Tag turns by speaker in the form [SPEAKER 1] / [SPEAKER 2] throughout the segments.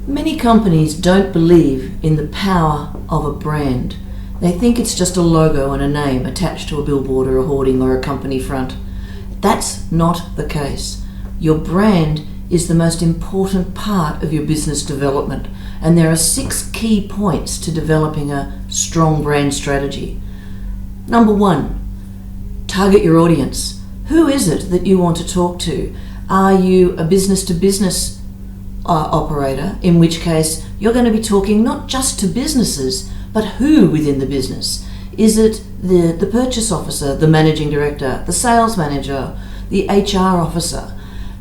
[SPEAKER 1] Many companies don't believe in the power of a brand. They think it's just a logo and a name attached to a billboard or a hoarding or a company front. That's not the case. Your brand is the most important part of your business development, and there are 6 key points to developing a strong brand strategy. Number 1, target your audience. Who is it that you want to talk to? Are you a business-to-business operator, in which case you're going to be talking not just to businesses, but who within the business? Is it the purchase officer, the managing director, the sales manager, the HR officer?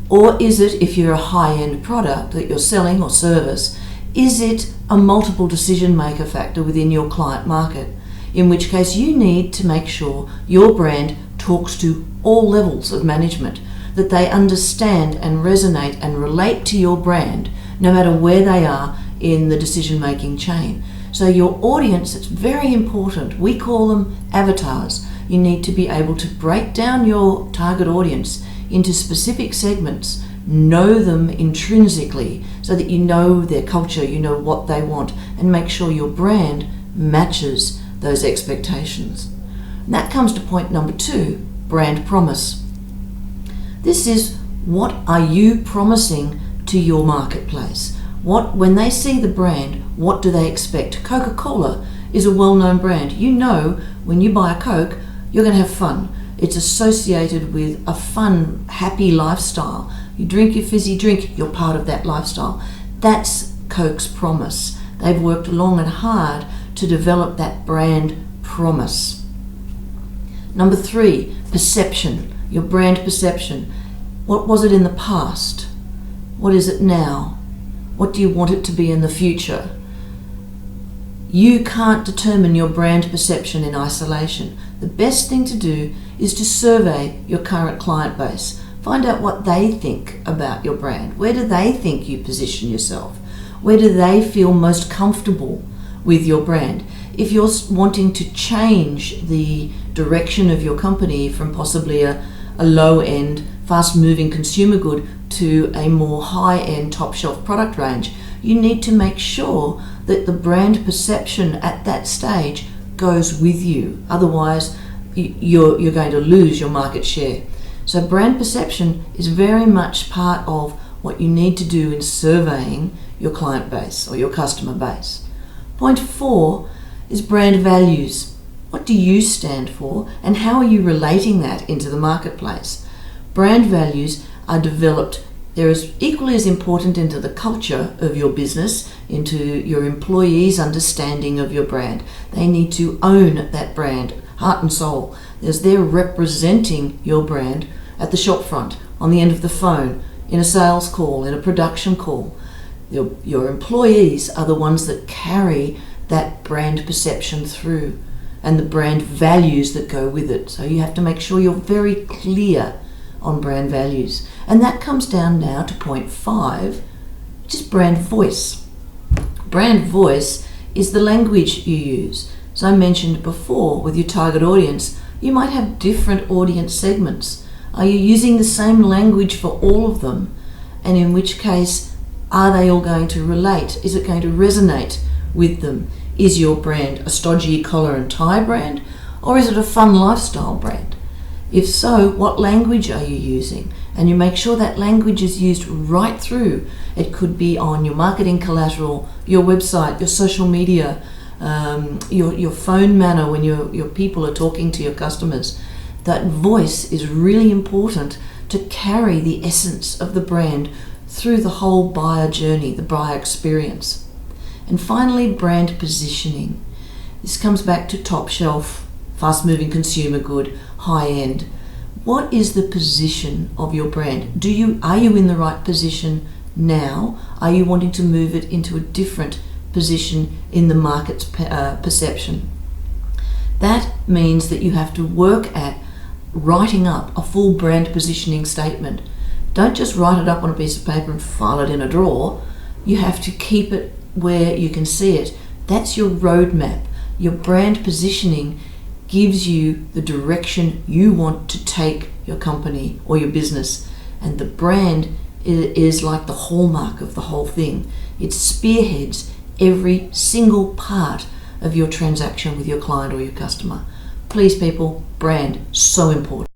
[SPEAKER 1] Or is it, if you're a high-end product that you're selling or service, is it a multiple decision maker factor within your client market? In which case you need to make sure your brand talks to all levels of management, that they understand and resonate and relate to your brand no matter where they are in the decision-making chain. So your audience, it's very important. We call them avatars. You need to be able to break down your target audience into specific segments, know them intrinsically so that you know their culture, you know what they want, and make sure your brand matches those expectations. And that comes to point number 2, brand promise. This is, what are you promising to your marketplace? When they see the brand, what do they expect? Coca-Cola is a well-known brand. You know when you buy a Coke, you're going to have fun. It's associated with a fun, happy lifestyle. You drink your fizzy drink, you're part of that lifestyle. That's Coke's promise. They've worked long and hard to develop that brand promise. Number 3, perception. Your brand perception. What was it in the past? What is it now? What do you want it to be in the future? You can't determine your brand perception in isolation. The best thing to do is to survey your current client base. Find out what they think about your brand. Where do they think you position yourself? Where do they feel most comfortable with your brand? If you're wanting to change the direction of your company from possibly a low-end, fast-moving consumer good to a more high-end, top-shelf product range, you need to make sure that the brand perception at that stage goes with you. Otherwise, you're going to lose your market share. So brand perception is very much part of what you need to do in surveying your client base or your customer base. Point 4 is brand values. What do you stand for, and how are you relating that into the marketplace? Brand values are developed. They're equally as important into the culture of your business, into your employees' understanding of your brand. They need to own that brand, heart and soul, as they're representing your brand at the shop front, on the end of the phone, in a sales call, in a production call. Your employees are the ones that carry that brand perception through, and the brand values that go with it. So you have to make sure you're very clear on brand values. And that comes down now to point 5, which is brand voice. Brand voice is the language you use. As I mentioned before, with your target audience, you might have different audience segments. Are you using the same language for all of them? And in which case, are they all going to relate? Is it going to resonate with them? Is your brand a stodgy collar and tie brand, or is it a fun lifestyle brand? If so, what language are you using? And you make sure that language is used right through. It could be on your marketing collateral, your website, your social media, your phone manner when your people are talking to your customers. That voice is really important to carry the essence of the brand through the whole buyer journey, the buyer experience. And finally, brand positioning. This comes back to top shelf, fast-moving consumer good, high-end. What is the position of your brand? Are you in the right position now? Are you wanting to move it into a different position in the market's perception? That means that you have to work at writing up a full brand positioning statement. Don't just write it up on a piece of paper and file it in a drawer. You have to keep it where you can see it. That's your roadmap. Your brand positioning gives you the direction you want to take your company or your business, and the brand is like the hallmark of the whole thing. It spearheads every single part of your transaction with your client or your customer. Please people, brand, so important.